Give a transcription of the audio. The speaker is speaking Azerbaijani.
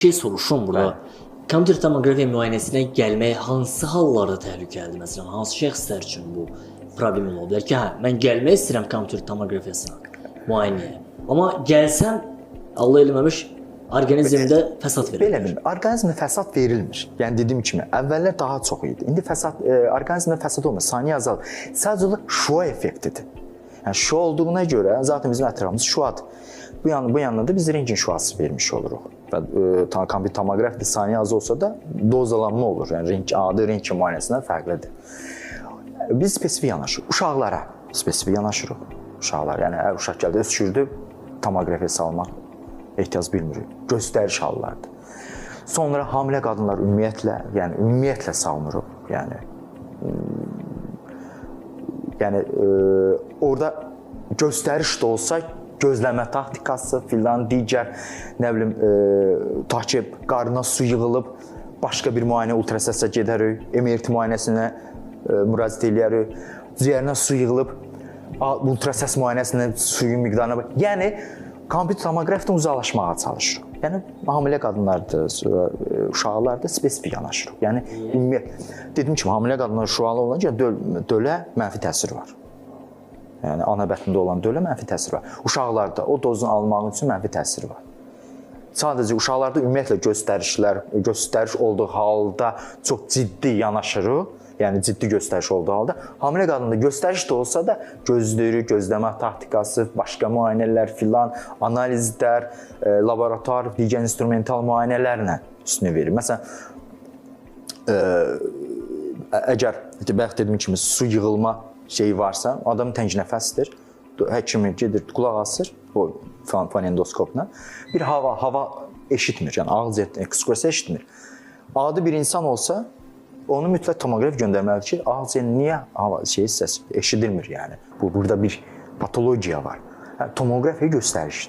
şey soruşum burada. Kompüter tomografiya müayinəsinə gəlmək hansı hallarda təhlükəlidir? Məsələn, hansı şəxslər üçün bu problem ola bilər ki, hə, mən gəlmək istəyirəm kompüter tomografiyasına, müayinəyə. Amma gəlsəm, Allah eləməmiş, orqanizmdə fəsad verir. Belə bir orqanizmdə fəsad verilmir. Yəni dediyim kimi, əvvəllər daha çox idi. İndi fəsad orqanizmdə fəsad olmur, saniyə azalır. Sadəcə şua effektidir. Yəni şua olduğuna görə zaten bizim ətrafımız şuadır. Bu yandan da biz rentgen şuası vermiş oluruq. Və kompüter tomoqrafiyada saniyə az olsa da dozalanma olur. Yəni adi rentgen müayinəsindən fərqlidir. Biz spesifik yanaşırıq. Uşaqlara spesifik yanaşırıq. Uşaqlar, yəni hər uşaq gəldi, öskürdü, tomoqrafiya salmaq ehtiyac bilmirik. Göstəriş hallardır. Sonra hamilə qadınlar ümumiyyətlə salmırıq. Yəni orada göstəriş də olsa gözləmə taktikası filan, digər nə bilim ta ki qarına su yığılıb başqa bir müayinə ultrasəslə gedərik, MRT müayinəsinə müraciət edərik, ciyərinə su yığılıb ultrasəs müayinəsində suyun miqdarına bax. Yəni kompüter tomoqrafiyadan uzaqlaşmağa çalışırıq. Yəni hamilə qadınlarda, uşaqlarda spesifik yanaşırıq. Yəni dediyim kimi hamilə qadınlar uşaqlar olunca dölə mənfi təsiri var. Yəni ana bətnində olan dölə mənfi təsiri var. Uşaqlarda o dozun almaq üçün mənfi təsiri var. Sadəcə uşaqlarda ümumiyyətlə göstəriş olduğu halda çox ciddi yanaşırıq. Yəni ciddi göstəriş olduğu halda hamilə qadında göstəriş də olsa da gözləyirik, gözləmə taktikası, başqa müayinələr filan, analizlər, laboratuar, digər instrumental müayinələrlə üstünü verir. Məsələn, əgər bayaq dediyim kimi su yığılma şeyi varsa, adamın təngi nəfəsidir. Həkim gedir, qulaq asır o fonendoskopla. Bir hava eşitmir, yəni ağız ekskursiya eşitmir. Adi bir insan olsa onu mütləq tomoqraf göndərməlidir ki, ağzı niyə səs eşidilmir yəni. Burada bir patologiya var. Tomoqrafiya göstərişdir.